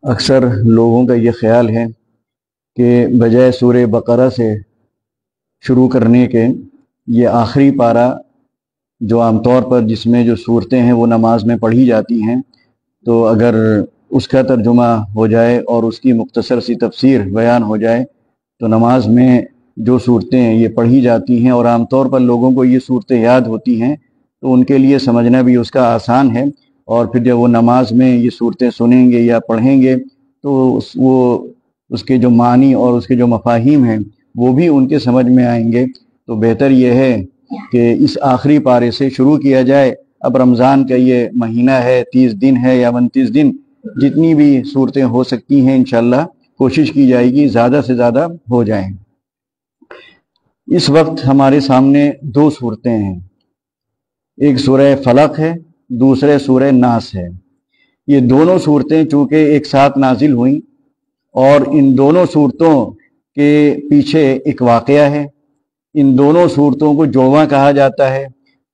अक्सर लोगों का ये ख्याल है कि बजाय सूरह बकरा से शुरू करने के ये आखिरी पारा जो आमतौर पर जिसमें जो सूरतें हैं वो नमाज में पढ़ी जाती हैं, तो अगर उसका तर्जुमा हो जाए और उसकी मुख्तसर सी तफसीर बयान हो जाए तो नमाज में जो सूरतें ये पढ़ी जाती हैं और आमतौर पर लोगों को ये सूरतें याद होती हैं तो उनके लिए समझना भी उसका आसान है। और फिर जब वो नमाज में ये सूरतें सुनेंगे या पढ़ेंगे तो वो उसके जो मानी और उसके जो मफाहिम हैं वो भी उनके समझ में आएंगे। तो बेहतर ये है कि इस आखिरी पारे से शुरू किया जाए। अब रमज़ान का ये महीना है, 30 दिन है या 29 दिन, जितनी भी सूरतें हो सकती हैं इंशाअल्लाह कोशिश की जाएगी ज़्यादा से ज़्यादा हो जाएं। इस वक्त हमारे सामने दो सूरतें हैं, एक सूरह फलक है, दूसरे सूरह नास है। ये दोनों सूरतें चूँकि एक साथ नाजिल हुई और इन दोनों सूरतों के पीछे एक वाक़या है, इन दोनों सूरतों को जोड़वा कहा जाता है।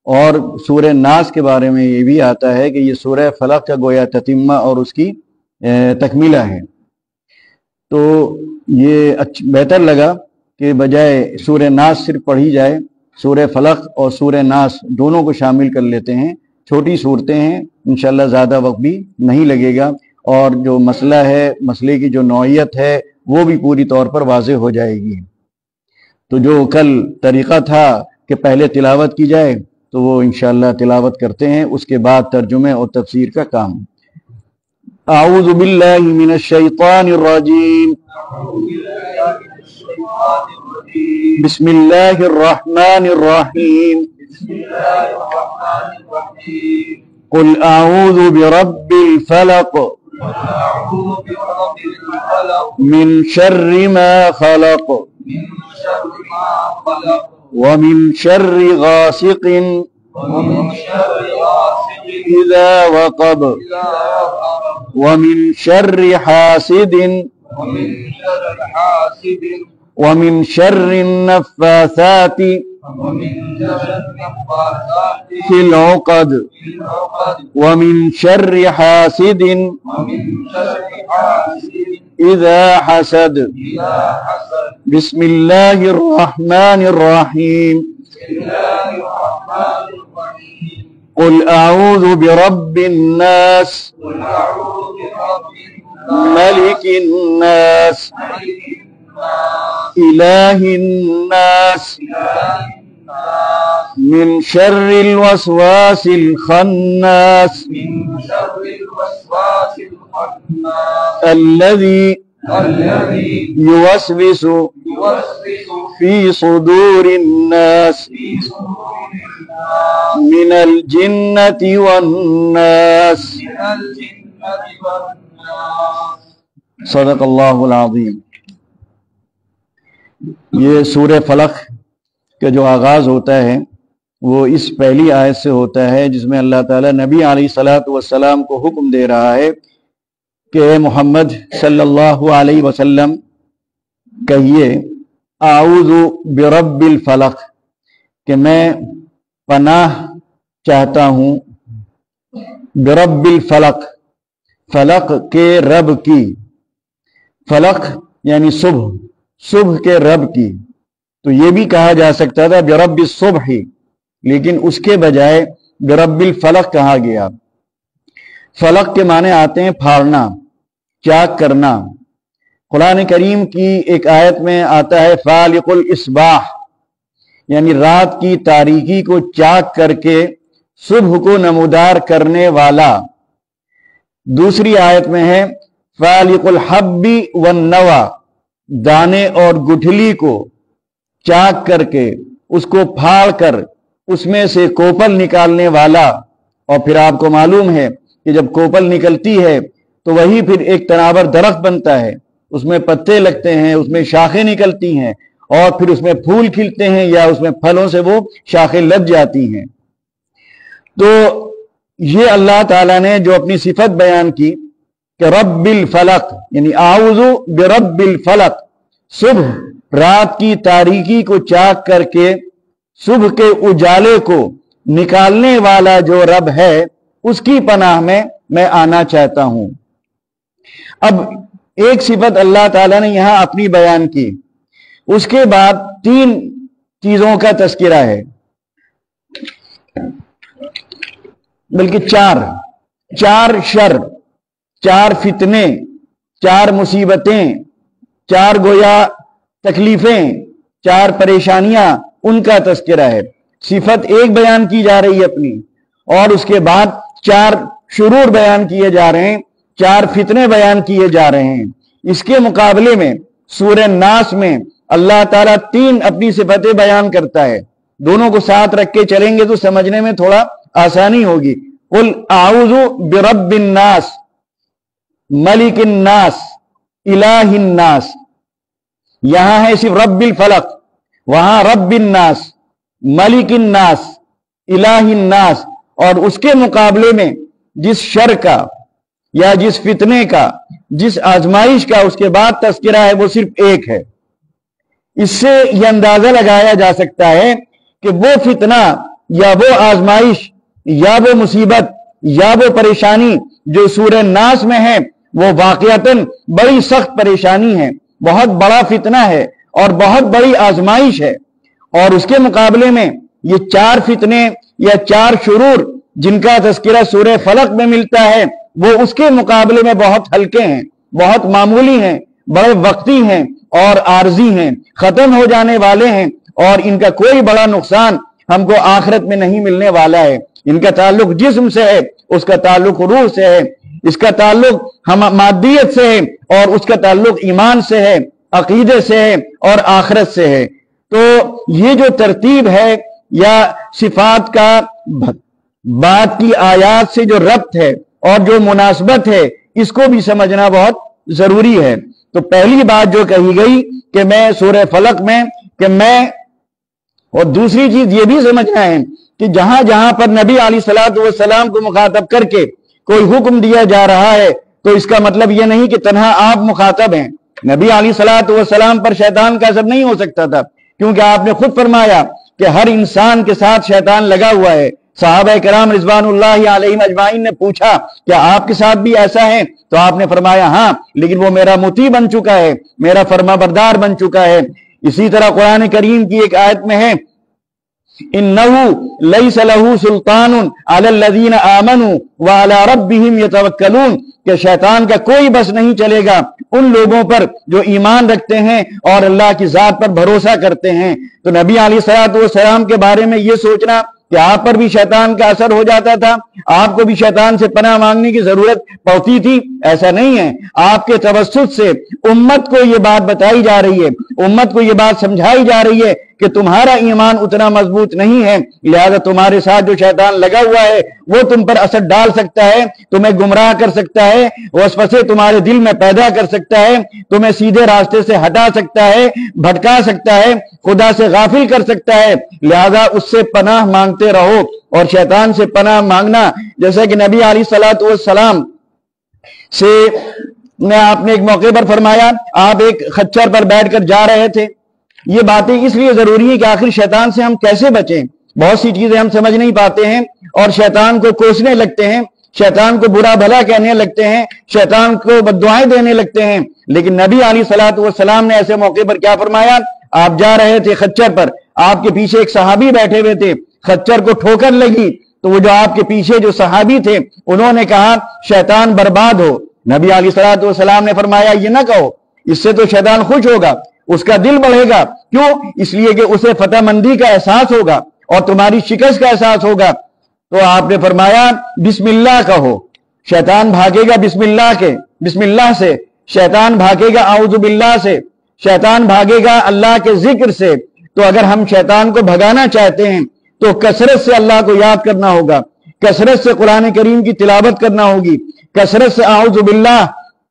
और सूरह नास के बारे में ये भी आता है कि ये सूरह फलक का गोया ततिम्मा और उसकी तकमीला है। तो ये बेहतर लगा कि बजाय सूरह नास सिर्फ पढ़ी जाए, सूरह फलक और सूरह नास दोनों को शामिल कर लेते हैं। छोटी सूरतें हैं, इंशाअल्लाह ज़्यादा वक्त भी नहीं लगेगा और जो मसला है, मसले की जो नौइयत है वो भी पूरी तौर पर वाज़ेह हो जाएगी। तो जो कल तरीक़ा था कि पहले तिलावत की जाए तो वो इंशाअल्लाह तिलावत करते हैं, उसके बाद तर्जुमे और तफसीर का काम। आऊज़ु बिल्लाहि मिनश शैतानिर रजीम, बिस्मिल्लाहिर रहमानिर रहीम, कुल आऊज़ु बिरब्बिल फलक मिन शर्रि मा खलक व मिन शर्रि गासिकिन इज़ा वक़ब व मिन शर्रि हासिदिन व मिन शर्रि नफ़्फ़ासाति फिल उक़द व मिन शर्रि हासिदिन इज़ा हसद। बिस्मिल्लाहिर रहमानिर रहीम, कुल आऊज़ु बिरब्बिन नास, मलिकिन नास, इलाहिन नास, मिन शर्रिल वस्वासिल खन्नास, अल्लज़ी युवस्विसु फी सुदूरिन नास मिनल जिन्नति वन नास। सदक़ल्लाहुल अज़ीम। ये सूरह फलक का जो आगाज़ होता है वो इस पहली आयत से होता है जिसमें अल्लाह ताला नबी अलैहिस्सलातु वस्सलाम को हुक्म दे रहा है कि मोहम्मद सल्लल्लाहु अलैहि वसल्लम कहिए आऊज़ु बिरब्बिल फलक, कि मैं पनाह चाहता हूँ बिरब्बिल फलक, फलक के रब की। फलक यानी सुबह, सुबह के रब की। तो ये भी कहा जा सकता था बिरब्बिस सुबही, लेकिन उसके बजाय बिरब्बिल फलक कहा गया। फलक के माने आते हैं फाड़ना, चाक करना। कुरान करीम की एक आयत में आता है फालिकुल इस्बाह, यानी रात की तारीकी को चाक करके सुबह को नमूदार करने वाला। दूसरी आयत में है फालिकुल हब्बी वन नवा, दाने और गुठली को चाक करके उसको फाड़ कर उसमें से कोपल निकालने वाला। और फिर आपको मालूम है कि जब कोपल निकलती है तो वही फिर एक तनावर दरख्त बनता है, उसमें पत्ते लगते हैं, उसमें शाखें निकलती हैं और फिर उसमें फूल खिलते हैं या उसमें फलों से वो शाखें लग जाती हैं। तो ये अल्लाह ताला ने जो अपनी सिफत बयान की कि रब्बिल फलक, यानी आऊज़ु बिरब्बिल फलक, सुबह रात की तारीकी को चाक करके सुबह के उजाले को निकालने वाला जो रब है उसकी पनाह में मैं आना चाहता हूं। अब एक सिफत अल्लाह ताला ने यहां अपनी बयान की, उसके बाद 3 चीजों का तस्किरा है, बल्कि 4 शर, 4 फितने, 4 मुसीबतें, 4 गोया तकलीफें, 4 परेशानियां, उनका तस्किरा है। सिफत एक बयान की जा रही है अपनी, और उसके बाद 4 शुरूर बयान किए जा रहे हैं, 4 फितने बयान किए जा रहे हैं। इसके मुकाबले में सूरह नास में अल्लाह ताला 3 अपनी सिफतें बयान करता है। दोनों को साथ रख के चलेंगे तो समझने में थोड़ा आसानी होगी। कुल आऊज़ु बिरब्बिन नास, मलिकिन नास, इलाहिन नास। यहां है सिर्फ रब्बिल फलक, वहां रब्बिन नास, मलिकिन नास, इलाहिन नास। और उसके मुकाबले में जिस शर का या जिस फितने का, जिस आजमाइश का उसके बाद तस्किरा है, वो सिर्फ एक है। इससे यह अंदाजा लगाया जा सकता है कि वो फितना या वो आजमाइश या वो मुसीबत या वो परेशानी जो सूरह नास में है, वो वाकईतन बड़ी सख्त परेशानी है, बहुत बड़ा फितना है और बहुत बड़ी आजमाइश है। और उसके मुकाबले में ये 4 फितने या 4 शुरूर जिनका तस्किरा सूरह फलक में मिलता है, वो उसके मुकाबले में बहुत हल्के हैं, बहुत मामूली हैं, बड़े वक्ती हैं और आर्जी हैं, खत्म हो जाने वाले हैं, और इनका कोई बड़ा नुकसान हमको आखिरत में नहीं मिलने वाला है। इनका ताल्लुक जिस्म से है, उसका ताल्लुक रूह से है, इसका ताल्लुक हम मादियत से है और उसका ताल्लुक ईमान से है, अकीदे से है और आखिरत से है। तो ये जो तरतीब है या सिफात का बात की आयात से जो रब्त है और जो मुनासबत है, इसको भी समझना बहुत जरूरी है। तो पहली बात जो कही गई कि मैं सूरह फलक में कि मैं, और दूसरी चीज ये भी समझना है कि जहां जहां पर नबी अलैहिस्सलातु वस्सलाम को मुखातब करके कोई हुक्म दिया जा रहा है, तो इसका मतलब यह नहीं कि तन्हा आप मुखातब हैं। नबी अलैहिस्सलातु वस्सलाम पर शैतान का असर नहीं हो सकता था, क्योंकि आपने खुद फरमाया कि हर इंसान के साथ शैतान लगा हुआ है। सहाबा किराम रिज़वानुल्लाहि अलैहिम अजमाइन ने पूछा क्या आपके साथ भी ऐसा है? तो आपने फरमाया हाँ, लेकिन वो मेरा मुती बन चुका है, मेरा फरमाबरदार बन चुका है। इसी तरह कुरान करीम की एक आयत में है, इन्नहु लैसा लहू सुल्तानुन अलल्लज़ीना आमनू व अला रब्बिहिम यतवक्कलून, कि शैतान का कोई बस नहीं चलेगा उन लोगों पर जो ईमान रखते हैं और अल्लाह की जात पर भरोसा करते हैं। तो नबी अलैहिस्सलातु वस्सलाम के बारे में ये सोचना कि आप पर भी शैतान का असर हो जाता था, आपको भी शैतान से पनाह मांगने की जरूरत पड़ती थी, ऐसा नहीं है। आपके तवस्सुत से उम्मत को ये बात बताई जा रही है, उम्मत को ये बात समझाई जा रही है कि तुम्हारा ईमान उतना मजबूत नहीं है, लिहाजा तुम्हारे साथ जो शैतान लगा हुआ है वो तुम पर असर डाल सकता है, तुम्हें गुमराह कर सकता है, वसवसे तुम्हारे दिल में पैदा कर सकता है, तुम्हें सीधे रास्ते से हटा सकता है, भटका सकता है, खुदा से गाफिल कर सकता है। लिहाजा उससे पनाह मांगते रहो। और शैतान से पनाह मांगना, जैसा कि नबी अलैहिस्सलातु वस्सलाम से ने आपने एक मौके पर फरमाया, आप एक खच्चर पर बैठकर जा रहे थे। ये बातें इसलिए जरूरी है कि आखिर शैतान से हम कैसे बचें। बहुत सी चीजें हम समझ नहीं पाते हैं और शैतान को कोसने लगते हैं, शैतान को बुरा भला कहने लगते हैं, शैतान को बद्दुआएं देने लगते हैं। लेकिन नबी अलैहिस्सलातु वस्सलाम ने ऐसे मौके पर क्या फरमाया, आप जा रहे थे खच्चर पर, आपके पीछे एक सहाबी बैठे हुए थे, खच्चर को ठोकर लगी तो वो जो आपके पीछे जो सहाबी थे उन्होंने कहा शैतान बर्बाद हो। नबी अलैहिस्सलातु वस्सलाम ने फरमाया ये ना कहो, इससे तो शैतान खुश होगा, उसका दिल बढ़ेगा। क्यों? इसलिए कि उसे फतहमंदी का एहसास होगा और तुम्हारी शिकस्त का एहसास होगा। तो आपने फरमाया बिस्मिल्लाह कहो, शैतान भागेगा बिस्मिल्लाह से, शैतान भागेगा आऊज़ु बिल्लाह से, शैतान भागेगा अल्लाह के जिक्र से। तो अगर हम शैतान को भगाना चाहते हैं तो कसरत से अल्लाह को याद करना होगा, कसरत से कुरान करीम की तिलावत करना होगी, कसरत से आऊज़ु बिल्लाह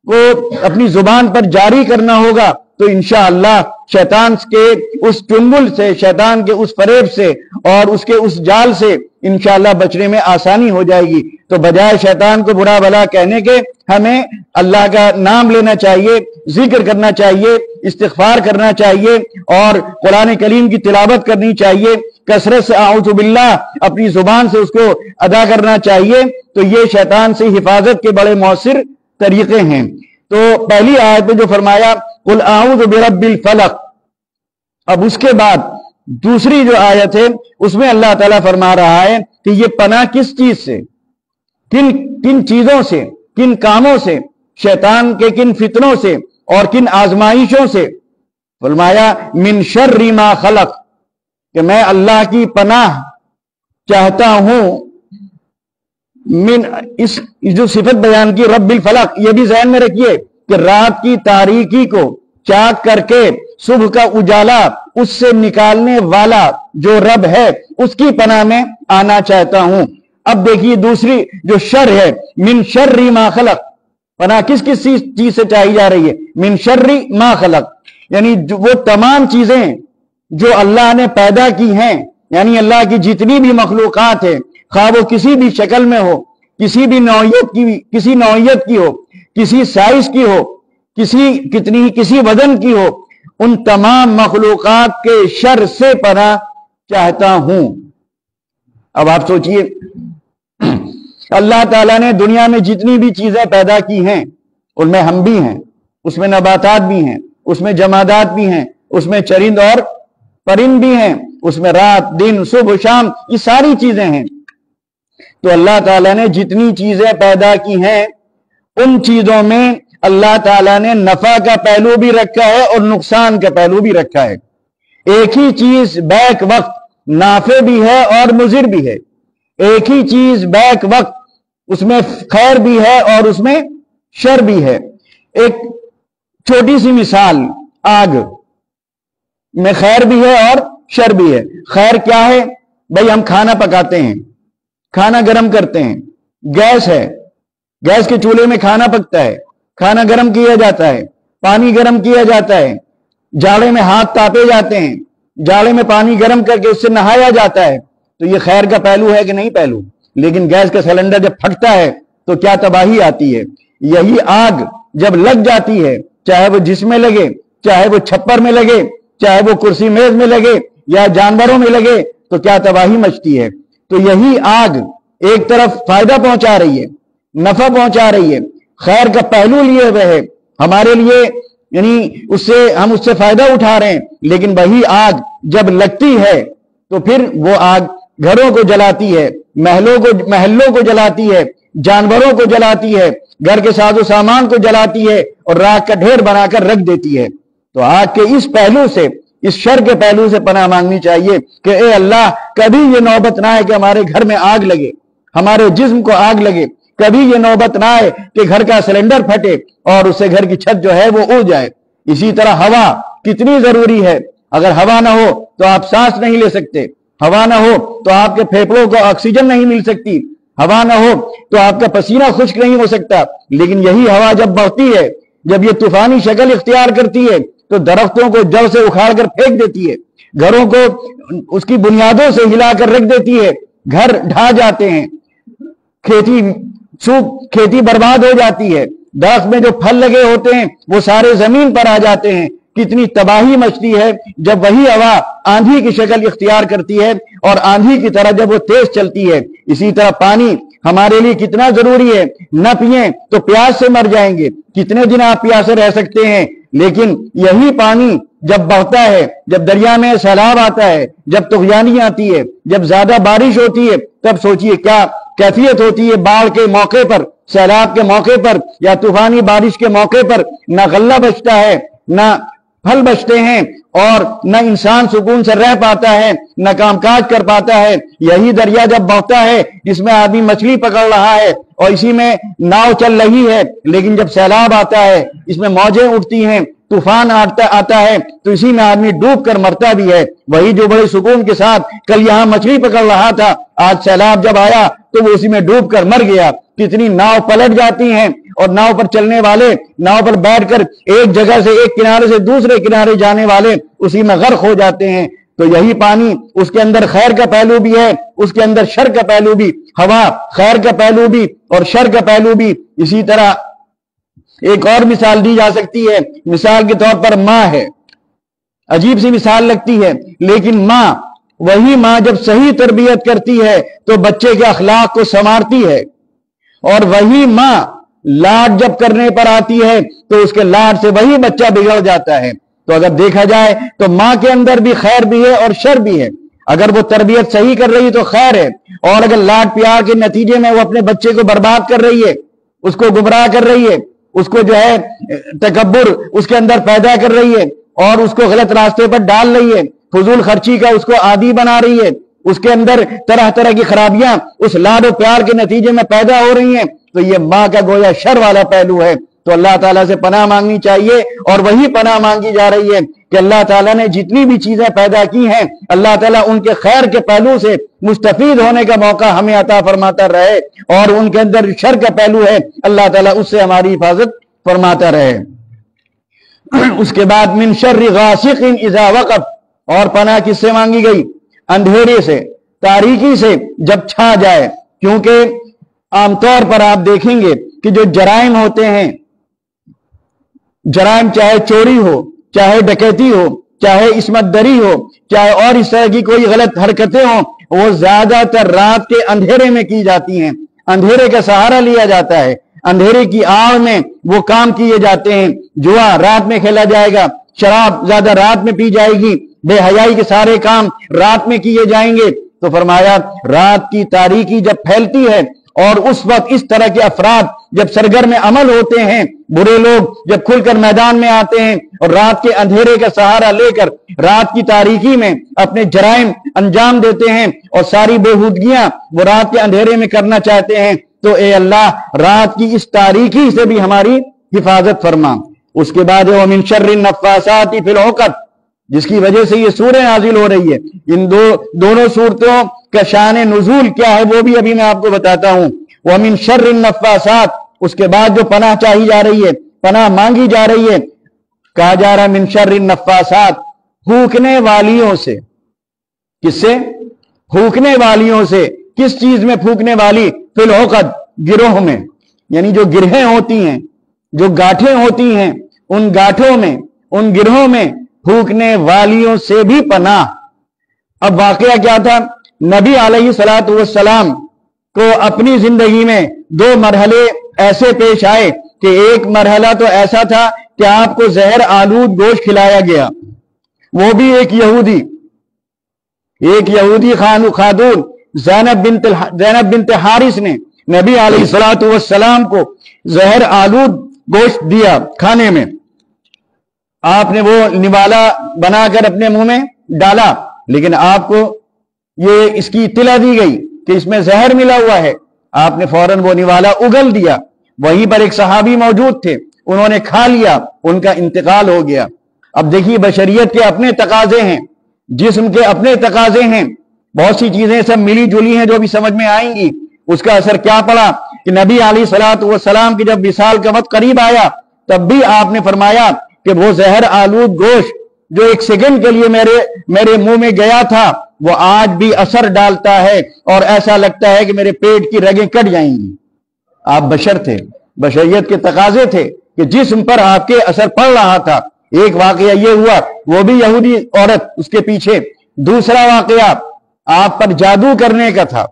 को अपनी जुबान पर जारी करना होगा تو انشاءاللہ شیطان کے اس چنگل سے، شیطان کے اس فریب سے اور اس کے اس جال سے انشاءاللہ بچنے میں آسانی ہو جائے گی۔ تو بجائے شیطان کو برا بھلا کہنے کے ہمیں اللہ کا نام لینا چاہیے، ذکر کرنا چاہیے، استغفار کرنا چاہیے اور قرآن کریم کی تلاوت کرنی چاہیے، کثرت سے اعوذ باللہ اپنی زبان سے اس کو ادا کرنا چاہیے۔ تو یہ شیطان سے حفاظت کے بڑے مؤثر طریقے ہیں۔ تو پہلی آیت میں جو فرمایا قل اعوذ برب الفلق، اب اس کے بعد دوسری جو آیت ہے اس میں اللہ تعالیٰ فرما رہا ہے کہ یہ پناہ کس چیز سے، کن چیزوں سے، کن کاموں سے، شیطان کے کن فتنوں سے اور کن آزمائشوں سے۔ فرمایا من شر ما خلق، کہ میں اللہ کی پناہ چاہتا ہوں۔ من اس جو صفت بیان کی رب الفلق، یہ بھی ذہن میں رکھیے کہ رات کی تاریکی کو چاک کر کے صبح کا اجالا اس سے نکالنے والا جو رب ہے اس کی پناہ میں آنا چاہتا ہوں۔ اب دیکھیے دوسری جو شر ہے، من شر ما خلق، پناہ کس چیز سے چاہی جا رہی ہے؟ من شر ما خلق، یعنی وہ تمام چیزیں جو اللہ نے پیدا کی ہیں، یعنی اللہ کی جتنی بھی مخلوقات ہیں، خواہ وہ کسی بھی شکل میں ہو، کسی نوعیت کی ہو، کسی سائز کی ہو، کسی وزن کی ہو، ان تمام مخلوقات کے شر سے پناہ چاہتا ہوں۔ اب آپ سوچئے اللہ تعالیٰ نے دنیا میں جتنی بھی چیزیں پیدا کی ہیں ان میں ہم بھی ہیں، اس میں نباتات بھی ہیں، اس میں جمادات بھی ہیں، اس میں چرند اور پرند بھی ہیں، اس میں رات دن صبح شام یہ ساری چیزیں ہیں۔ تو اللہ تعالیٰ نے جتنی چیزیں پیدا کی ہیں ان چیزوں میں اللہ تعالیٰ نے نفع کا پہلو بھی رکھا ہے اور نقصان کا پہلو بھی رکھا ہے۔ ایک ہی چیز بیک وقت نافع بھی ہے اور مضر بھی ہے، ایک ہی چیز بیک وقت اس میں خیر بھی ہے اور اس میں شر بھی ہے۔ ایک چھوٹی سی مثال، آگ میں خیر بھی ہے اور شر بھی ہے۔ خیر کیا ہے؟ بھئی ہم کھانا پکاتے ہیں، کھانا گرم کرتے ہیں، گیس ہے، گیس کے چولہے میں کھانا پکتا ہے، کھانا گرم کیا جاتا ہے، پانی گرم کیا جاتا ہے، جاڑے میں ہاتھ تاپے جاتے ہیں، جاڑے میں پانی گرم کر کے اس سے نہایا جاتا ہے۔ تو یہ خیر کا پہلو ہے کہ نہیں پہلو؟ لیکن گیس کا سلنڈر جب پھٹتا ہے تو کیا تباہی آتی ہے۔ یہی آگ جب لگ جاتی ہے، چاہے وہ جس میں لگے، چاہے وہ چھپر میں لگے، چاہے وہ کرسی میز میں لگے یا جانوروں میں لگے، تو کیا تباہی مچتی ہے۔ تو یہی آگ ایک طرف فائدہ پہنچا رہی ہے، نفع پہنچا رہی ہے، خیر کا پہلو لیے ہوئے ہے ہمارے لیے، یعنی ہم اس سے فائدہ اٹھا رہے ہیں۔ لیکن وہی آگ جب لگتی ہے تو پھر وہ آگ گھروں کو جلاتی ہے، محلوں کو جلاتی ہے، جانوروں کو جلاتی ہے، گھر کے ساز و سامان کو جلاتی ہے اور راکھ کا ڈھیر بنا کر رکھ دیتی ہے۔ تو آگ کے اس پہلو سے، اس شر کے پہلو سے پناہ مانگنی چاہیے کہ اے اللہ کبھی یہ نوبت نہ آئے کہ ہمارے گھر میں آگ لگے، ہمارے جسم کو آگ لگے، کبھی یہ نوبت نہ آئے کہ گھر کا سلنڈر پھٹے اور اس سے گھر کی چھت جو ہے وہ اڑ جائے۔ اسی طرح ہوا کتنی ضروری ہے، اگر ہوا نہ ہو تو آپ سانس نہیں لے سکتے، ہوا نہ ہو تو آپ کے پھیپھڑوں کو آکسیجن نہیں مل سکتی، ہوا نہ ہو تو آپ کا پسینہ خشک نہیں ہو سکتا۔ لیکن یہی ہوا جب بہتی ہے، جب یہ طوفانی شکل اختیار کرتی ہے تو درختوں کو جڑ سے اکھاڑ کر پھینک دیتی ہے، گھروں کو اس کی بنیادوں سے ہلا کر رکھ دیتی ہے، گھر ڈھا جاتے ہیں، کھیتی برباد ہو جاتی ہے، درخت میں جو پھل لگے ہوتے ہیں وہ سارے زمین پر آ جاتے ہیں۔ کتنی تباہی مچتی ہے جب وہی ہوا آندھی کی شکل اختیار کرتی ہے اور آندھی کی طرح جب وہ تیز چلتی ہے۔ اسی طرح پانی ہمارے لیے کتنا ضروری ہے، نہ پئیں تو پیاس سے مر جائیں گے، کتنے دن آپ پیاسے رہ سکتے ہیں۔ لیکن یہی پانی جب بہتا ہے، جب دریا میں سیلاب آتا ہے، جب طغیانی آتی ہے، جب زیادہ بارش ہوتی ہے، تب سوچئے کیا کیفیت ہوتی ہے۔ باڑھ کے موقع پر، سیلاب کے موقع پر یا طوفانی بارش کے موقع پر نہ غلہ بچتا ہے، نہ پھل بچتے ہیں اور نہ انسان سکون سے رہ پاتا ہے، نہ کام کاج کر پاتا ہے۔ یہی دریا جب بہتا ہے جس میں آدمی مچھلی پکڑ رہا ہے اور اسی میں ناؤ چل رہی ہے، لیکن جب سیلاب آتا ہے اس میں موجیں اٹھتی ہیں، طوفان آتا ہے تو اسی میں آدمی ڈوب کر مرتا بھی ہے۔ وہی جو بڑے سکون کے ساتھ کل یہاں مچھلی پکڑ رہا تھا، آج سیلاب جب آیا تو وہ اسی میں ڈوب کر مر گیا۔ کتنی ناؤ پلٹ جاتی ہیں اور नाव पर चलने वाले, नाव पर बैठकर एक जगह से एक किनारे से दूसरे किनारे जाने वाले उसी में गर्क हो जाते हैं। तो यही पानी, उसके अंदर खैर का पहलू भी है, उसके अंदर शर का पहलू भी। हवा खैर का पहलू भी और शर का पहलू भी। इसी तरह एक और मिसाल दी जा सकती है। मिसाल के तौर पर माँ है, अजीब सी मिसाल लगती है, लेकिन माँ, वही माँ जब सही तरबियत करती है तो बच्चे के अखलाक को संवारती है, और वही माँ लाड जब करने पर आती है तो उसके लाड से वही बच्चा बिगड़ जाता है। तो अगर देखा जाए तो माँ के अंदर भी खैर भी है और शर भी है। अगर वो तरबियत सही कर रही है तो खैर है, और अगर लाड प्यार के नतीजे में वो अपने बच्चे को बर्बाद कर रही है, उसको गुमराह कर रही है, उसको जो है तकब्बुर उसके अंदर पैदा कर रही है और उसको गलत रास्ते पर डाल रही है, फजूल खर्ची का उसको आदी बना रही है, उसके अंदर तरह तरह की खराबियां उस लाड और प्यार के नतीजे में पैदा हो रही हैं, तो ये माँ का गोया शर वाला पहलू है। तो अल्लाह ताला से पनाह मांगनी चाहिए, और वही पनाह मांगी जा रही है कि अल्लाह ताला ने जितनी भी चीजें पैदा की हैं, अल्लाह ताला उनके खैर के पहलू से मुस्तफीद होने का मौका हमें अता फरमाता रहे, और उनके अंदर शर का पहलू है, अल्लाह ताला उससे हमारी हिफाजत फरमाता रहे। उसके बाद मिन शर्रि गासिकिन इज़ा वक़ब, और पनाह किससे मांगी गई? अंधेरे से, तारीकी से जब छा जाए। क्योंकि आमतौर पर आप देखेंगे कि जो जराइम होते हैं, जराइम चाहे चोरी हो, चाहे डकैती हो, चाहे इस्मत दरी हो, चाहे और इस तरह की कोई गलत हरकतें हो, वो ज्यादातर रात के अंधेरे में की जाती हैं। अंधेरे का सहारा लिया जाता है, अंधेरे की आड़ में वो काम किए जाते हैं। जुआ रात में खेला जाएगा, शराब ज्यादा रात में पी जाएगी, बेहयाई के सारे काम रात में किए जाएंगे। तो फरमाया रात की तारीकी जब फैलती है और उस वक्त इस तरह के अफराद जब सरगर्म अमल होते हैं, बुरे लोग जब खुलकर मैदान में आते हैं और रात के अंधेरे का सहारा लेकर रात की तारीकी में अपने जराइम अंजाम देते हैं और सारी बेहूदगियां वो रात के अंधेरे में करना चाहते हैं, तो ए अल्लाह रात की इस तारीकी से भी हमारी हिफाजत फरमा। उसके बाद वो मिन शर्रि नफ्फासाति फिल उक़द, जिसकी वजह से ये सूरह नाजिल हो रही है। इन दोनों सूरतों का शान नुज़ूल क्या है वो भी अभी मैं आपको बताता हूं। वह मिन शर्रि नफ्फासात, उसके बाद जो पनाह चाही जा रही है, पनाह मांगी जा रही है, कहा जा रहा है मिन शर्रि नफ्फासात, फूकने वालियों से। किससे? फूकने वालियों से। किस चीज में फूकने वाली? फिल उक़द, गिरोह में, यानी जो गिरहें होती हैं, जो गांठें होती हैं, उन गांठों में, उन गिरोहों में फूकने वालियों से भी पनाह। अब वाकया क्या था? नबी अलैहिस्सलातु वस्सलाम को अपनी जिंदगी में दो मरहले ऐसे पेश आए कि एक मरहला तो ऐसा था कि आपको जहर आलूद गोश्त खिलाया गया, वो भी एक यहूदी खातून ज़ैनब बिन्त हारिस ने नबी अलैहिस्सलातु वस्सलाम को जहर आलूद गोश्त दिया खाने में। आपने वो निवाला बनाकर अपने मुंह में डाला, लेकिन आपको ये इसकी इत्तला दी गई कि इसमें जहर मिला हुआ है। आपने फौरन वो निवाला उगल दिया। वहीं पर एक सहाबी मौजूद थे, उन्होंने खा लिया, उनका इंतकाल हो गया। अब देखिए बशरियत के अपने तकाजे हैं, जिस्म के अपने तकाजे हैं, बहुत सी चीजें सब मिली जुली हैं जो भी समझ में आएंगी। उसका असर क्या पड़ा कि नबी अलैहिस्सलातु वस्सलाम की जब विसाल का वक्त करीब आया, तब भी आपने फरमाया कि वो जहर आलूद गोश्त जो एक सेकंड के लिए मेरे मुंह में गया था, वो आज भी असर डालता है और ऐसा लगता है कि मेरे पेट की रगें कट जाएंगी। आप बशर थे, बशरियत के तकाजे थे कि जिस्म पर आपके असर पड़ रहा था। एक वाकया ये हुआ, वो भी यहूदी औरत उसके पीछे। दूसरा वाकया आप पर जादू करने का था।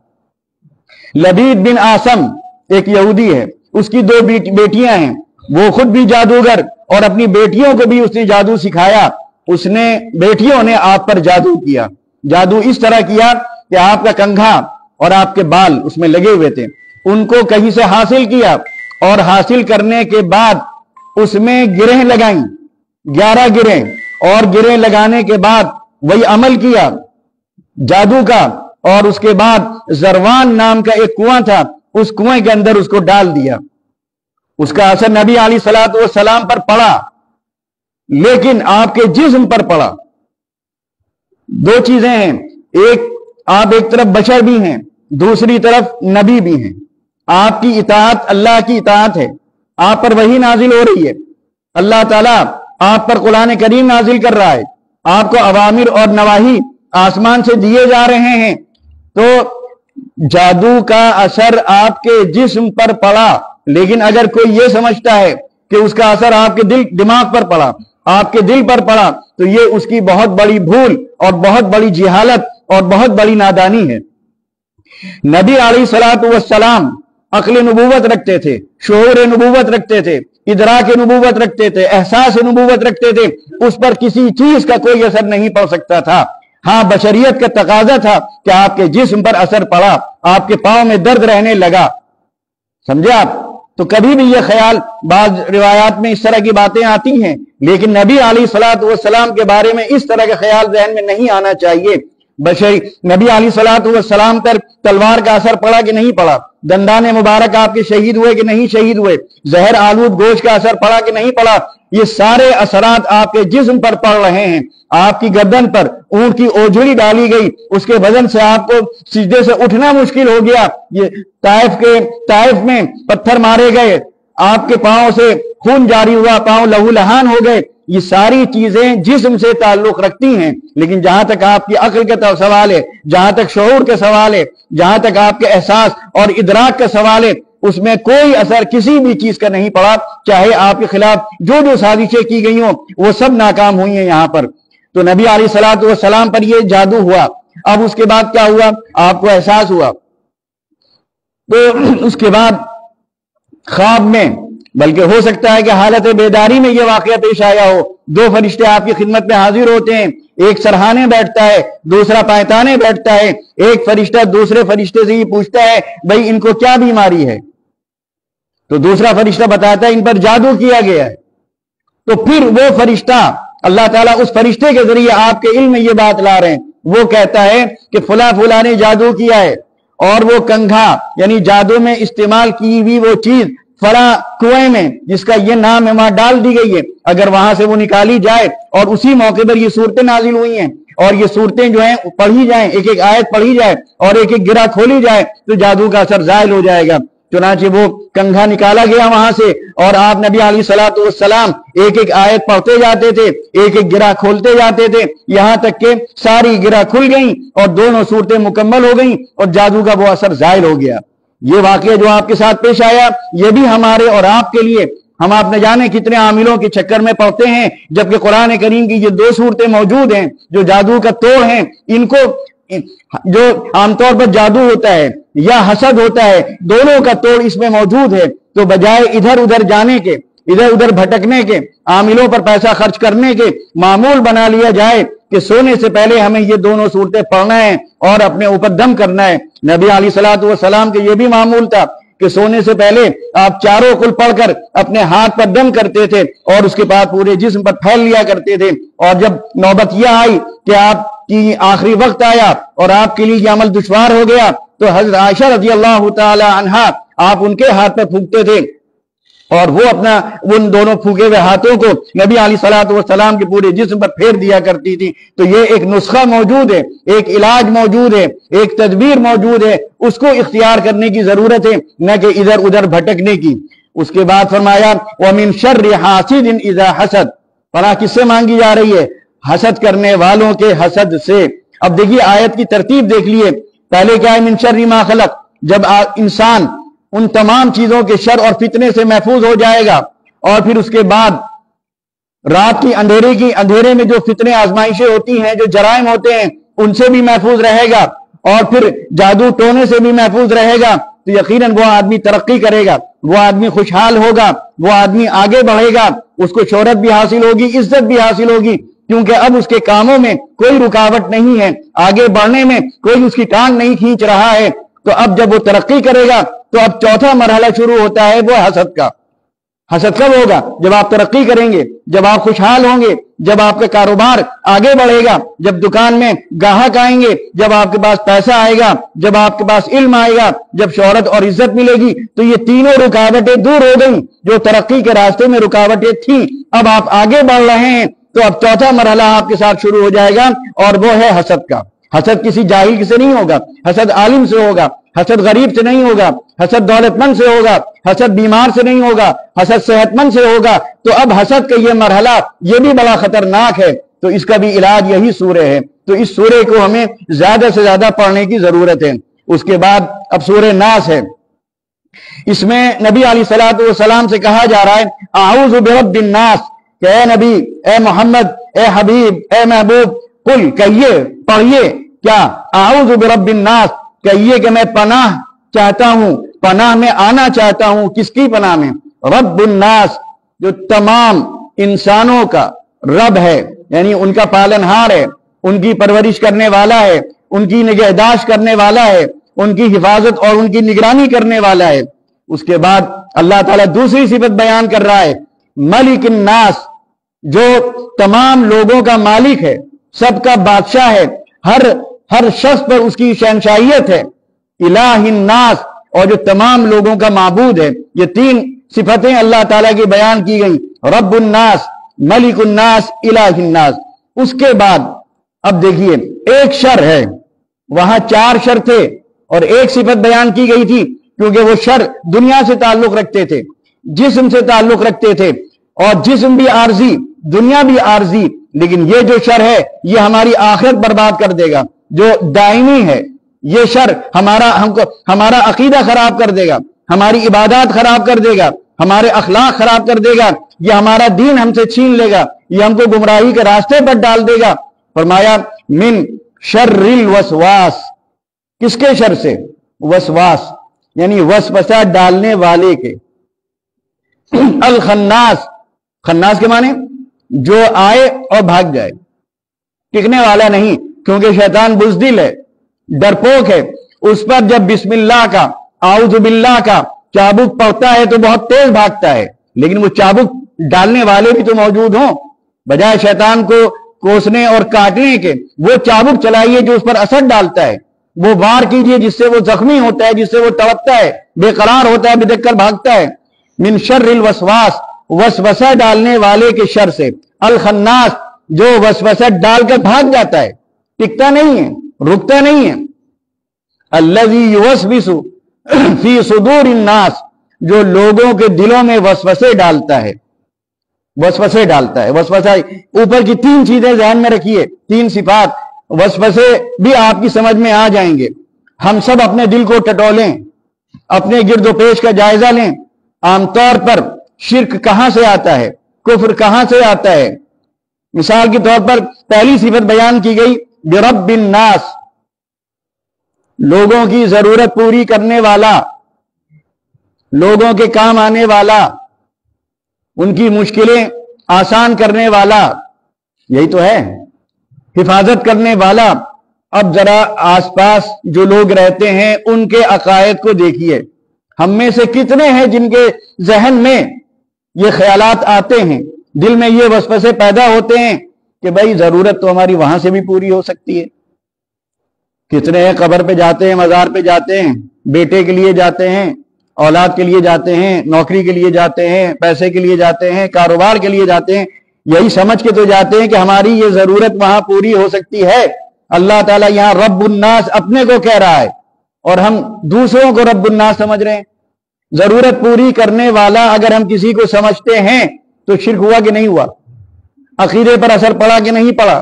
लबीद बिन आसम एक यहूदी है, उसकी दो बेटियां हैं, वो खुद भी जादूगर और अपनी बेटियों को भी उसने जादू सिखाया। उसने बेटियों ने आप पर जादू किया। जादू इस तरह किया कि आपका कंघा और आपके बाल उसमें लगे हुए थे, उनको कहीं से हासिल किया और हासिल करने के बाद उसमें गिरें लगाई, 11 गिरें, और गिरें लगाने के बाद वही अमल किया जादू का, और उसके बाद जरवान नाम का एक कुआं था, उस कुएं के अंदर उसको डाल दिया। उसका असर नबी अलैहिस्सलातु वस्सलाम पर पड़ा, लेकिन आपके जिस्म पर पड़ा। दो चीजें हैं, एक आप एक तरफ बशर भी हैं, दूसरी तरफ नबी भी हैं। आपकी इताअत अल्लाह की इताअत है, آپ पर वही नाजिल हो रही है, अल्लाह ताला आप पर कुरान करीम नाजिल कर रहा है, आपको अवामिर और नवाही आसमान से दिए जा रहे हैं। तो जादू का असर आपके जिस्म पर पड़ा, लेकिन अगर कोई ये समझता है कि उसका असर आपके दिमाग पर पड़ा, आपके दिल पर पड़ा, तो ये उसकी बहुत बड़ी भूल और बहुत बड़ी जिहालत और बहुत बड़ी नादानी है। नबी अलैहिस्सलातु वस्सलाम अक्ल नबूवत रखते थे, शऊर नबूवत रखते थे, इदराक नबूवत रखते थे, एहसास नबूवत रखते थे। उस पर किसी चीज का कोई असर नहीं पड़ सकता था। हाँ, बशरियत का तकाजा था कि आपके जिस्म पर असर पड़ा, आपके पांव में दर्द रहने लगा। समझे आप? तो कभी भी यह ख्याल, बाज रिवायात में इस तरह की बातें आती हैं, लेकिन नबी अलैहिस्सलातु वस्सलाम के बारे में इस तरह का ख्याल ज़हन में नहीं आना चाहिए। बशरी नबी अलैहिस्सलातु वस्सलाम पर तलवार का असर पड़ा कि नहीं पड़ा, दंदाने मुबारक आपके शहीद हुए कि नहीं शहीद हुए, जहर आलूद गोश्त का असर पड़ा कि नहीं पड़ा, ये सारे असरात आपके जिस्म पर पड़ रहे हैं। आपकी गर्दन पर ऊंट की ओझड़ी डाली गई, उसके वजन से आपको सिजदे से उठना मुश्किल हो गया। ये ताइफ में पत्थर मारे गए, आपके पांव से खून जारी हुआ, पांव लहू लहान हो गए। ये सारी चीजें जिस्म से ताल्लुक रखती हैं, लेकिन जहां तक आपकी अक्ल का सवाल है, जहां तक शऊर का सवाल है, जहां तक आपके एहसास और इदराक का सवाल है, उसमें कोई असर किसी भी चीज का नहीं पड़ा। चाहे आपके खिलाफ जो जो साजिशें की गई हों, वो सब नाकाम हुई हैं यहां पर। तो नबी अलैहिस्सलातु वस्सलाम पर ये जादू हुआ। अब उसके बाद क्या हुआ? आपको एहसास हुआ। तो उसके बाद ख्वाब में, बल्कि हो सकता है कि हालत बेदारी में यह वाकया पेश आया हो। दो फरिश्ते आपकी खिदमत में हाजिर होते हैं, एक सरहाने बैठता है, दूसरा पायताने बैठता है। एक फरिश्ता दूसरे फरिश्ते से ये पूछता है, भाई इनको क्या बीमारी है? तो दूसरा फरिश्ता बताता है, इन पर जादू किया गया है। तो फिर वो फरिश्ता, अल्लाह ताला उस फरिश्ते के जरिए आपके इल्म में ये बात ला रहे हैं, वो कहता है कि फुला ने जादू किया है, और वो कंघा यानी जादू में इस्तेमाल की हुई वो चीज फला कुएं में, जिसका ये नाम है, वहां डाल दी गई है। अगर वहां से वो निकाली जाए और उसी मौके पर ये सूरतें नाजिल हुई हैं, और ये सूरतें जो हैं पढ़ी जाएं, एक एक आयत पढ़ी जाए और एक एक गिरा खोली जाए, तो जादू का असर जायल हो जाएगा। चुनांचे वो कंघा निकाला गया वहां से, और आप नबी अलैहिस्सलातु वस्सलाम एक एक आयत पढ़ते जाते थे, एक एक गिरा खोलते जाते थे, यहां तक के सारी गिरा खुल गई और दोनों सूरतें मुकम्मल हो गई और जादू का वो असर जायल हो गया। ये वाकया जो आपके साथ पेश आया, ये भी हमारे और आपके लिए, हम आप न जाने कितने आमिलों के चक्कर में पड़ते हैं, जबकि कुरान करीम की ये दो सूरतें मौजूद हैं जो जादू का तोड़ हैं। इनको जो आमतौर पर जादू होता है या हसद होता है, दोनों का तोड़ इसमें मौजूद है। तो बजाय इधर उधर जाने के, इधर उधर भटकने के, आमिलों पर पैसा खर्च करने के, मामूल बना लिया जाए कि सोने से पहले हमें ये दोनों सूरतें पढ़ना है और अपने ऊपर दम करना है। नबी अलैहिस्सलातु वस्सलाम के ये भी मामूल था कि सोने से पहले आप चारों कुल पढ़कर अपने हाथ पर दम करते थे और उसके बाद पूरे जिस्म पर फैल लिया करते थे। और जब नौबत यह आई कि आपकी आखिरी वक्त आया और आपके लिए ये अमल दुश्वार हो गया, तो हज़रत आयशा रज़ियल्लाहु ताला अन्हा, आप उनके हाथ पर फूंकते थे और वो अपना उन दोनों फूके हुए हाथों को नबी अलैहिस्सलातु वस्सलाम के पूरे जिस्म पर फेर दिया करती थी। तो ये एक नुस्खा मौजूद है, एक इलाज मौजूद है, एक तदबीर मौजूद है, उसको इख्तियार करने की जरूरत है, न कि इधर उधर भटकने की। उसके बाद फरमाया, वमिन शर्रि हासिदिन इज़ा हसद, पनाह किससे मांगी जा रही है? हसद करने वालों के हसद से। अब देखिए आयत की तरतीब देख लिए, पहले क्या है? मिन शर्रि मा खलक, जब इंसान उन तमाम चीजों के शर और फितने से महफूज हो जाएगा, और फिर उसके बाद रात की अंधेरे में जो फितने आजमाइशें होती हैं, जो जराइम होते हैं, उनसे भी महफूज रहेगा, और फिर जादू टोने से भी महफूज रहेगा, तो यकीनन वो आदमी तरक्की करेगा, वो आदमी खुशहाल होगा, वो आदमी आगे बढ़ेगा, उसको शोहरत भी हासिल होगी, इज्जत भी हासिल होगी, क्योंकि अब उसके कामों में कोई रुकावट नहीं है, आगे बढ़ने में कोई उसकी टांग नहीं खींच रहा है। तो अब जब वो तरक्की करेगा, तो अब चौथा मरहला शुरू होता है, वो हसद का। हसद कब होगा? जब आप तरक्की करेंगे, जब आप खुशहाल होंगे, जब आपका कारोबार आगे बढ़ेगा, जब दुकान में ग्राहक आएंगे, जब आपके पास पैसा आएगा, जब आपके पास इल्म आएगा, जब शोहरत और इज्जत मिलेगी। तो ये तीनों रुकावटें दूर हो गई जो तरक्की के रास्ते में रुकावटें थी। अब आप आगे बढ़ रहे हैं, तो अब चौथा मरहला आपके साथ शुरू हो जाएगा, और वो है हसद का। हसद किसी जाहिल से नहीं होगा, हसद आलिम से होगा, हसद गरीब से नहीं होगा, हसद दौलतमंद से होगा, हसद बीमार से नहीं होगा, हसद सेहतमंद से होगा। तो अब हसद का ये मरहला ये भी बड़ा खतरनाक है, तो इसका भी इलाज यही सूरह है। तो इस सूरह को हमें ज्यादा से ज्यादा पढ़ने की जरूरत है। उसके बाद अब सूरह नास है, इसमें नबी अलैहिस्सलातु वस्सलाम से कहा जा रहा है आऊज़ु बिरब्बिन नास, कि ए नबी, ए मोहम्मद, ए हबीब, ए महबूब, कुल कहिए, पढ़िए क्या, आऊज़ु बिरब्बिन नास, कहिए कि मैं पनाह चाहता हूं, पनाह में आना चाहता हूं। किसकी पनाह में? रब्बुन नास, जो तमाम इंसानों का रब है, यानी उनका पालनहार है, उनकी परवरिश करने वाला है, उनकी निगहदाश्त करने वाला है, उनकी हिफाजत और उनकी निगरानी करने वाला है। उसके बाद अल्लाह ताला दूसरी सिफत बयान कर रहा है, मलिकिन नास, जो तमाम लोगों का मालिक है, सबका बादशाह है, हर शख्स पर उसकी शहनशाहियत है। इलाहिन नास, और जो तमाम लोगों का माबूद है। ये तीन सिफतें अल्लाह ताला की बयान की गई, रब्बुन नास, मलिकुन नास, इलाहिन नास। उसके बाद अब देखिए एक शर है, वहां चार शर थे और एक सिफत बयान की गई थी, क्योंकि वो शर दुनिया से ताल्लुक रखते थे, जिस्म से ताल्लुक रखते थे, और जिस्म भी आरजी, दुनिया भी आरजी। लेकिन ये जो शर है ये हमारी आखिरत बर्बाद कर देगा, जो दायमी है। ये शर हमारा अकीदा खराब कर देगा, हमारी इबादत खराब कर देगा, हमारे अखलाक खराब कर देगा, ये हमारा दीन हमसे छीन लेगा, ये हमको गुमराही के रास्ते पर डाल देगा। फरमाया मिन शर्रिल वसवास, किसके शर से? वसवास, यानी वसवसा डालने वाले के। अल खन्नास, खन्नास के माने जो आए और भाग जाए, टिकने वाला नहीं, क्योंकि शैतान बुज़दिल है, डरपोक है। उस पर जब बिस्मिल्लाह का, आऊज़ु बिल्लाह का चाबुक पड़ता है तो बहुत तेज भागता है, लेकिन वो चाबुक डालने वाले भी तो मौजूद हों। बजाय शैतान को कोसने और काटने के, वो चाबुक चलाइए जो उस पर असर डालता है, वो वार कीजिए जिससे वो जख्मी होता है, जिससे वो तड़पता है, बेकरार होता है, बिदक कर भागता है। मिन शर्रिल वसवास, वसवसा डालने वाले के शर से। अल खन्नास, जो वसवसा डालकर भाग जाता है, टिकता नहीं है, रुकता नहीं है। अल्लज़ी युवस्विसु फी सुदूरिन नास, जो लोगों के दिलों में वसवसे डालता है, वसवसे डालता है। वसवसा, ऊपर की तीन चीजें ध्यान में रखिए, तीन सिफात, वसवसे भी आपकी समझ में आ जाएंगे। हम सब अपने दिल को टटोलें, अपने गिरदोपेश का जायजा लें। आमतौर पर शिर्क कहां से आता है, कुफ्र कहां से आता है? मिसाल के तौर पर पहली सिफत बयान की गई बिरब्बिन नास, लोगों की जरूरत पूरी करने वाला, लोगों के काम आने वाला, उनकी मुश्किलें आसान करने वाला, यही तो है, हिफाजत करने वाला। अब जरा आसपास जो लोग रहते हैं उनके अकायद को देखिए, हम में से कितने हैं जिनके जहन में ये ख्यालात आते हैं, दिल में ये वसवसे पैदा होते हैं कि भाई जरूरत तो हमारी वहां से भी पूरी हो सकती है। कितने हैं कब्र पे जाते हैं, मजार पे जाते हैं, बेटे के लिए जाते हैं, औलाद के लिए जाते हैं, नौकरी के लिए जाते हैं, पैसे के लिए जाते हैं, कारोबार के लिए जाते हैं, यही समझ के तो जाते हैं कि हमारी ये जरूरत वहां पूरी हो सकती है। अल्लाह ताला यहां रब्बुन्नास अपने को कह रहा है और हम दूसरों को रब्बुन्नास समझ रहे हैं। जरूरत पूरी करने वाला अगर हम किसी को समझते हैं तो शिर्क हुआ कि नहीं हुआ? अकीदे पर असर पड़ा कि नहीं पड़ा?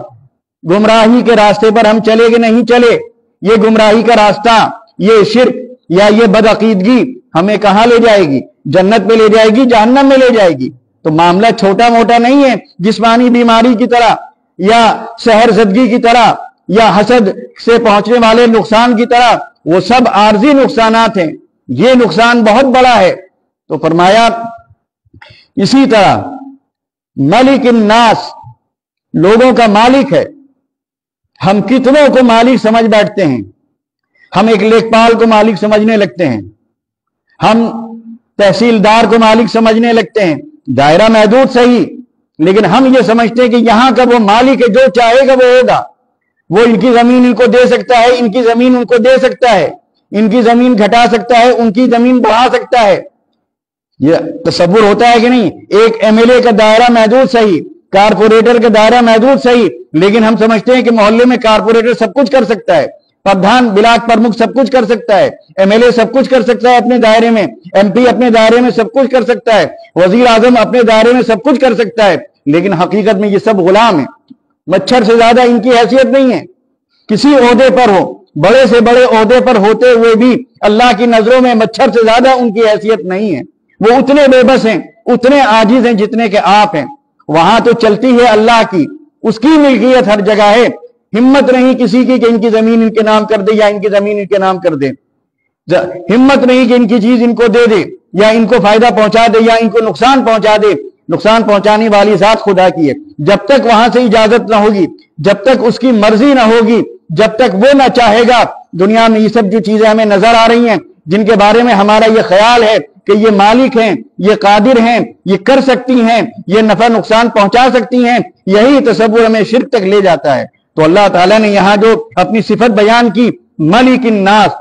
गुमराही के रास्ते पर हम चले कि नहीं चले? ये गुमराही का रास्ता, ये शिर्क या ये बदअकीदगी हमें कहां ले जाएगी? जन्नत में ले जाएगी, जहन्नम में ले जाएगी। तो मामला छोटा मोटा नहीं है, जिस्मानी बीमारी की तरह या सहरजदगी की तरह या हसद से पहुंचने वाले नुकसान की तरह, वो सब आर्जी नुकसानात हैं। ये नुकसान बहुत बड़ा है। तो फरमाया इसी तरह मलिकिन नास, लोगों का मालिक है। हम कितनों को मालिक समझ बैठते हैं, हम एक लेखपाल को मालिक समझने लगते हैं, हम तहसीलदार को मालिक समझने लगते हैं। दायरा महदूद सही, लेकिन हम ये समझते हैं कि यहां का वो मालिक है, जो चाहेगा वो होगा। वो इनकी जमीन इनको दे सकता है, इनकी जमीन उनको दे सकता है, इनकी जमीन घटा सकता है, उनकी जमीन बढ़ा सकता है। ये तसव्वुर होता है कि नहीं? एक एमएलए का दायरा महदूद सही, कारपोरेटर का दायरा महदूद सही, लेकिन हम समझते हैं कि मोहल्ले में कारपोरेटर सब कुछ कर सकता है, प्रधान ब्लॉक प्रमुख सब कुछ कर सकता है, एमएलए सब कुछ कर सकता है अपने दायरे में, एमपी अपने दायरे में सब कुछ कर सकता है, वजीर आजम अपने दायरे में सब कुछ कर सकता है, लेकिन हकीकत में ये सब गुलाम है। मच्छर से ज्यादा इनकी हैसियत नहीं है। किसी ओहदे पर हो, बड़े से बड़े ओहदे पर होते हुए भी अल्लाह की नजरों में मच्छर से ज्यादा उनकी हैसियत नहीं है। वो उतने बेबस हैं, उतने आजिज हैं जितने के आप हैं। वहां तो चलती है अल्लाह की, उसकी मिल्कियत हर जगह है। हिम्मत नहीं किसी की कि इनकी जमीन इनके नाम कर दे या इनकी जमीन इनके नाम कर दे। हिम्मत नहीं कि इनकी चीज इनको दे दे या इनको फायदा पहुंचा दे या इनको नुकसान पहुंचा दे। नुकसान पहुंचाने वाली जात खुदा की है। जब तक वहां से इजाजत ना होगी, जब तक उसकी मर्जी ना होगी, जब तक वो ना चाहेगा, दुनिया में ये सब जो चीजें हमें नजर आ रही हैं, जिनके बारे में हमारा ये ख्याल है कि ये मालिक हैं, ये कादिर हैं, ये कर सकती हैं, ये नफा नुकसान पहुंचा सकती हैं, यही तसव्वुर हमें शिर्क तक ले जाता है। तो अल्लाह ताला ने यहां जो अपनी सिफत बयान की मलिकिन नास,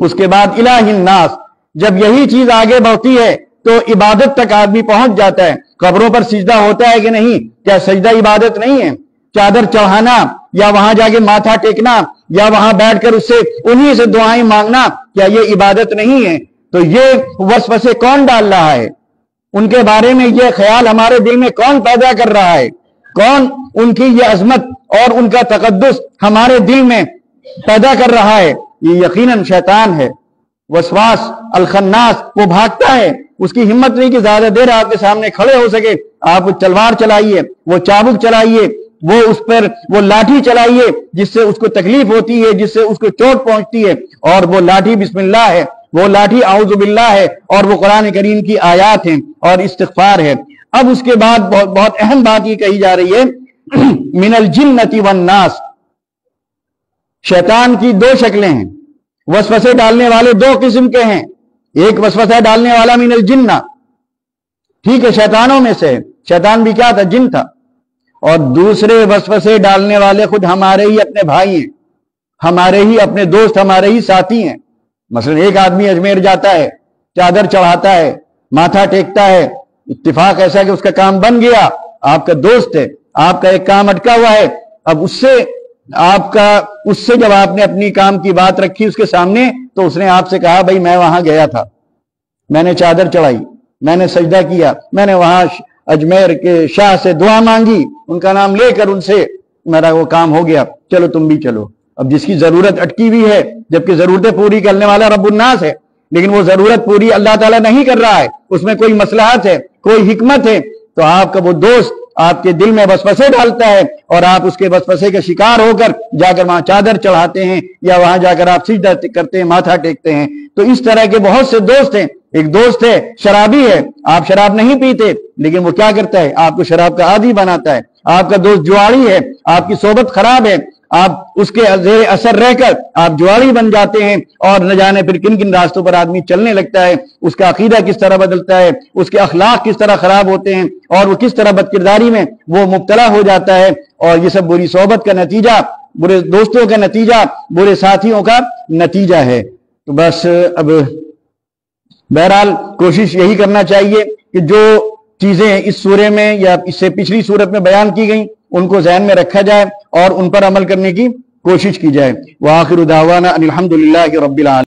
उसके बाद इलाहिन नास, जब यही चीज आगे बढ़ती है तो इबादत तक आदमी पहुंच जाता है। कब्रों पर सिजदा होता है कि नहीं? क्या सजदा इबादत नहीं है? चादर चढ़ाना या वहां जाके माथा टेकना या वहां बैठकर उससे उन्हीं से दुआएं मांगना, क्या ये इबादत नहीं है? तो ये वसवसे कौन डाल रहा है? उनके बारे में ये ख्याल हमारे दिल में कौन पैदा कर रहा है? कौन उनकी ये अजमत और उनका तकद्दुस हमारे दिल में पैदा कर रहा है? ये यकीनन शैतान है। वसवास अल खन्नास, वो भागता है, उसकी हिम्मत नहीं कि ज्यादा देर आपके सामने खड़े हो सके। आप वो तलवार चलाइए, वो चाबुक चलाइए, वो उस पर वो लाठी चलाइए जिससे उसको तकलीफ होती है, जिससे उसको चोट पहुंचती है, और वो लाठी बिस्मिल्लाह है, वो लाठी औज़ु बिल्लाह है, और वो कुरान करीम की आयात हैं और इस्तिग़फ़ार है। अब उसके बाद बहुत अहम बात ये कही जा रही है, मिनल जिन्नति वन नास। शैतान की दो शक्लें हैं, वसवसे डालने वाले दो किस्म के हैं। एक वसवसा डालने वाला मिनल जिन्ना, ठीक है, शैतानों में से। शैतान भी क्या था? जिन था। और दूसरे वसवसे डालने वाले खुद हमारे ही अपने भाई हैं, हमारे ही अपने दोस्त, हमारे ही साथी हैं। मसलन एक आदमी अजमेर जाता है, चादर चढ़ाता है, माथा टेकता है, इत्तिफाक ऐसा कि उसका काम बन गया, आपका दोस्त है, आपका एक काम अटका हुआ है। अब उससे जब आपने अपनी काम की बात रखी उसके सामने, तो उसने आपसे कहा भाई मैं वहां गया था, मैंने चादर चढ़ाई, मैंने सजदा किया, मैंने वहां अजमेर के शाह से दुआ मांगी, उनका नाम लेकर उनसे मेरा वो काम हो गया, चलो तुम भी चलो। अब जिसकी जरूरत अटकी हुई है, जबकि जरूरतें पूरी करने वाला रब्बुन्नास है, लेकिन वो जरूरत पूरी अल्लाह ताला नहीं कर रहा है, उसमें कोई मसलहत है, कोई हिकमत है, तो आपका वो दोस्त आपके दिल में वसवसे डालता है और आप उसके वसवसे के शिकार होकर जाकर वहां चादर चढ़ाते हैं या वहां जाकर आप सिजदा करते हैं, माथा टेकते हैं। तो इस तरह के बहुत से दोस्त हैं। एक दोस्त है शराबी है, आप शराब नहीं पीते, लेकिन वो क्या करता है? आपको शराब का आदी बनाता है। आपका दोस्त जुआरी है, आपकी सोबत खराब है, आप उसके जेर असर रहकर आप जुआरी बन जाते हैं, और न जाने फिर किन किन रास्तों पर आदमी चलने लगता है, उसका अकीदा किस तरह बदलता है, उसके अखलाक किस तरह खराब होते हैं, और वो किस तरह बदकिरदारी में वो मुब्तला हो जाता है। और ये सब बुरी सोबत का नतीजा, बुरे दोस्तों का नतीजा, बुरे साथियों का नतीजा है। तो बस अब बहरहाल कोशिश यही करना चाहिए कि जो चीजें इस सूरे में या इससे पिछली सूरत में बयान की गई उनको ज़हन में रखा जाए और उन पर अमल करने की कोशिश की जाए। व आखिरु दावाना अनिल हम्दुलिल्लाहि रब्बिल आलमीन।